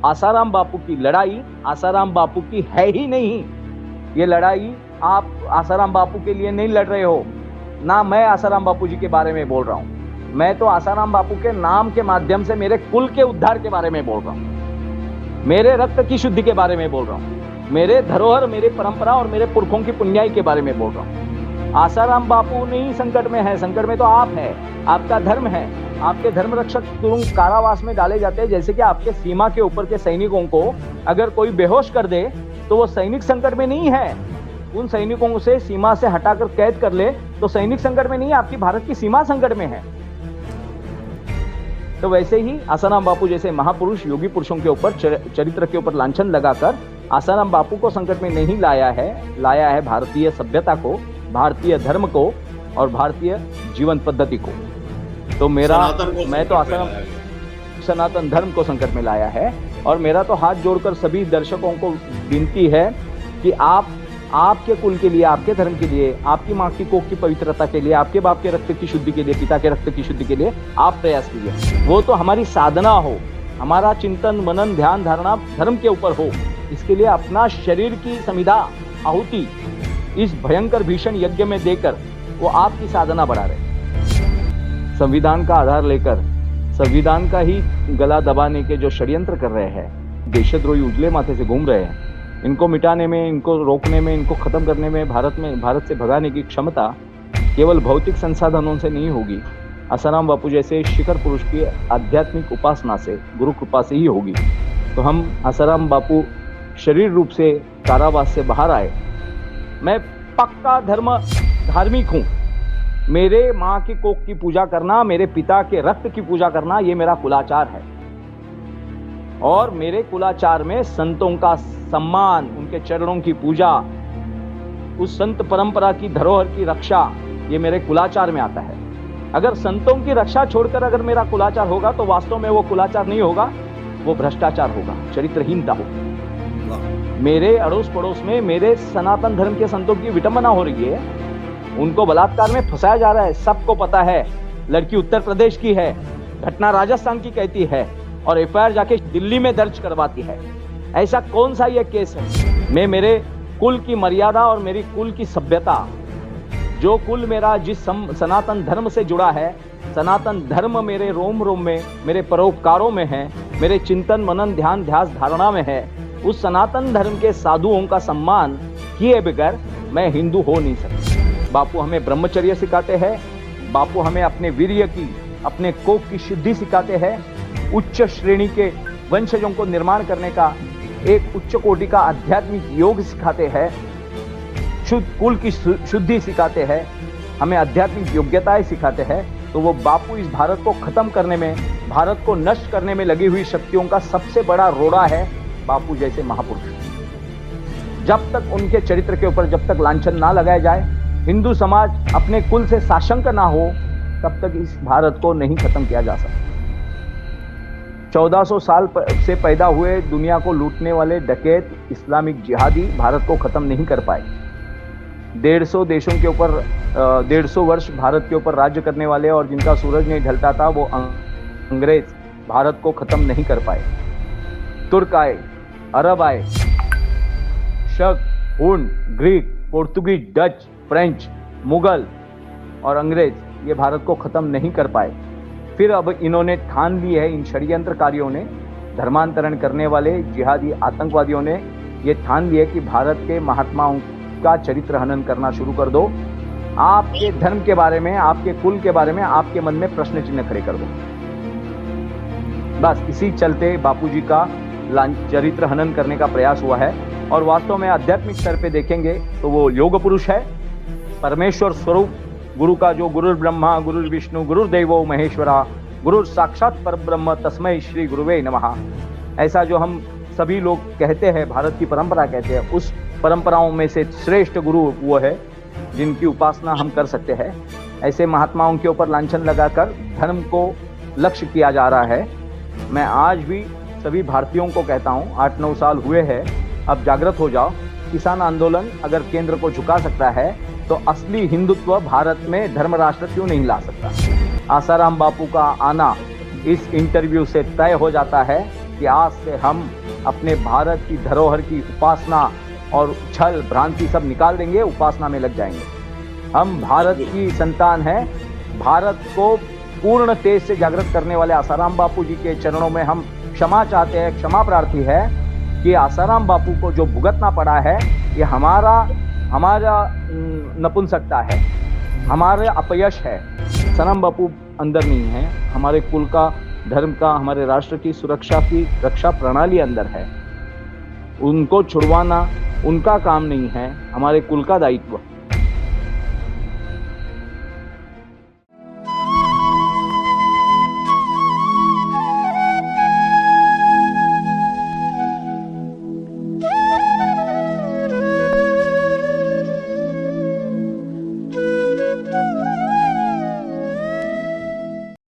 आसाराम बापू की लड़ाई आसाराम बापू की है ही नहीं। ये लड़ाई आप आसाराम बापू के लिए नहीं लड़ रहे हो, ना मैं आसाराम बापू जी के बारे में बोल रहा हूं। मैं तो आसाराम बापू के नाम के माध्यम से मेरे कुल के उद्धार के बारे में बोल रहा हूं, मेरे रक्त की शुद्धि के बारे में बोल रहा हूं, मेरे धरोहर, मेरी परंपरा और मेरे पुरखों की पुण्याई के बारे में बोल रहा हूं। आसाराम बापू नहीं संकट में है, संकट में तो आप है, आपका धर्म है। आपके धर्म रक्षक तुरंत कारावास में डाले जाते हैं, जैसे कि आपके सीमा के ऊपर के सैनिकों को अगर कोई बेहोश कर दे तो वो सैनिक संकट में नहीं है, उन सैनिकों से सीमा से हटाकर कैद कर ले तो सैनिक संकट में नहीं है, आपकी भारत की सीमा संकट में है। तो वैसे ही आसाराम बापू जैसे महापुरुष योगी पुरुषों के ऊपर चरित्र के ऊपर लांछन लगाकर आसाराम बापू को संकट में नहीं लाया है भारतीय सभ्यता को, भारतीय धर्म को और भारतीय जीवन पद्धति को। तो मैं तो सनातन धर्म को संकट में लाया है। और मेरा तो हाथ जोड़कर सभी दर्शकों को विनती है कि आपके कुल के लिए, आपके धर्म के लिए, आपकी माँ की कोख की पवित्रता के लिए, आपके बाप के रक्त की शुद्धि के लिए, पिता के रक्त की शुद्धि के लिए आप प्रयास कीजिए। वो तो हमारी साधना हो, हमारा चिंतन मनन ध्यान धारणा धर्म के ऊपर हो। इसके लिए अपना शरीर की समिधा आहुति इस भयंकर भीषण यज्ञ में देकर वो आपकी साधना बढ़ा रहे। संविधान का आधार लेकर संविधान का ही गला दबाने के जो षड्यंत्र कर रहे हैं, देशद्रोही उजले माथे से घूम रहे हैं, इनको मिटाने में, इनको रोकने में, इनको खत्म करने में भारत से भगाने की क्षमता केवल भौतिक संसाधनों से नहीं होगी, आसाराम बापू जैसे शिखर पुरुष की आध्यात्मिक उपासना से, गुरु कृपा से ही होगी। तो हम आसाराम बापू शरीर रूप से कारावास से बाहर आए। मैं पक्का धार्मिक हूँ। मेरे माँ की कोख की पूजा करना, मेरे पिता के रक्त की पूजा करना, ये मेरा कुलाचार है। और मेरे कुलाचार में संतों का सम्मान, उनके चरणों की पूजा, उस संत परंपरा की धरोहर की रक्षा, ये मेरे कुलाचार में आता है। अगर संतों की रक्षा छोड़कर अगर मेरा कुलाचार होगा तो वास्तव में वो कुलाचार नहीं होगा, वो भ्रष्टाचार होगा, चरित्रहीनता होगी। मेरे अड़ोस पड़ोस में मेरे सनातन धर्म के संतों की विटंबना हो रही है, उनको बलात्कार में फंसाया जा रहा है, सबको पता है। लड़की उत्तर प्रदेश की है, घटना राजस्थान की कहती है और एफआईआर जाके दिल्ली में दर्ज करवाती है। ऐसा कौन सा ये केस है? मैं मेरे कुल की मर्यादा और मेरी कुल की सभ्यता, जो कुल मेरा जिस सनातन धर्म से जुड़ा है, सनातन धर्म मेरे रोम रोम में, मेरे परोपकारों में है, मेरे चिंतन मनन ध्यान ध्यास धारणा में है, उस सनातन धर्म के साधुओं का सम्मान किए बगैर मैं हिंदू हो नहीं सकता। बापू हमें ब्रह्मचर्य सिखाते हैं, बापू हमें अपने वीर्य की, अपने कोख की शुद्धि सिखाते हैं, उच्च श्रेणी के वंशजों को निर्माण करने का एक उच्च कोटि का आध्यात्मिक योग सिखाते हैं, शुद्ध कुल की शुद्धि सिखाते हैं, हमें आध्यात्मिक योग्यताएं सिखाते हैं। तो वो बापू इस भारत को खत्म करने में, भारत को नष्ट करने में लगी हुई शक्तियों का सबसे बड़ा रोड़ा है बापू जैसे महापुरुष। जब तक उनके चरित्र के ऊपर जब तक लांछन ना लगाया जाए, हिंदू समाज अपने कुल से साशंक ना हो, तब तक इस भारत को नहीं खत्म किया जा सकता। 1400 साल से पैदा हुए दुनिया को लूटने वाले डकैत इस्लामिक जिहादी भारत को खत्म नहीं कर पाए। 150 देशों के ऊपर 150 वर्ष भारत के ऊपर राज्य करने वाले और जिनका सूरज नहीं ढलता था, वो अंग्रेज भारत को खत्म नहीं कर पाए। तुर्क आए, अरब आए, शक, हुन, Greek, Portuguese, Dutch, French, Mughal और अंग्रेज, ये भारत को खत्म नहीं कर पाए। फिर अब इन्होंने ठान ली है, इन षड्यंत्रकारियों ने, धर्मांतरण करने वाले जिहादी आतंकवादियों ने ये ठान लिया कि भारत के महात्माओं का चरित्र हनन करना शुरू कर दो। आपके धर्म के बारे में, आपके कुल के बारे में आपके मन में प्रश्न चिन्ह खड़े कर दो। बस इसी चलते बापूजी का चरित्र हनन करने का प्रयास हुआ है। और वास्तव में आध्यात्मिक स्तर पे देखेंगे तो वो योग पुरुष है, परमेश्वर स्वरूप, गुरु का जो गुरुर ब्रह्मा गुरुर विष्णु गुरुर्देवो महेश्वरा गुरुर साक्षात परब्रह्म तस्मै श्री गुरुवे नमः, ऐसा जो हम सभी लोग कहते हैं, भारत की परंपरा कहते हैं, उस परंपराओं में से श्रेष्ठ गुरु वो है जिनकी उपासना हम कर सकते हैं। ऐसे महात्माओं के ऊपर लांछन लगाकर धर्म को लक्ष्य किया जा रहा है। मैं आज भी सभी भारतीयों को कहता हूँ, 8-9 साल हुए हैं, अब जागृत हो जाओ। किसान आंदोलन अगर केंद्र को झुका सकता है तो असली हिंदुत्व भारत में धर्म राष्ट्र क्यों नहीं ला सकता? आसाराम बापू का आना इस इंटरव्यू से तय हो जाता है कि आज से हम अपने भारत की धरोहर की उपासना और छल भ्रांति सब निकाल देंगे, उपासना में लग जाएंगे। हम भारत की संतान हैं। भारत को पूर्ण तेज से जागृत करने वाले आसाराम बापू जी के चरणों में हम क्षमा चाहते हैं, क्षमा प्रार्थी है कि आसाराम बापू को जो भुगतना पड़ा है ये हमारा नपुंसकता है, हमारा अपयश है। आसाराम बापू अंदर नहीं है, हमारे कुल का, धर्म का, हमारे राष्ट्र की सुरक्षा की रक्षा प्रणाली अंदर है। उनको छुड़वाना उनका काम नहीं है, हमारे कुल का दायित्व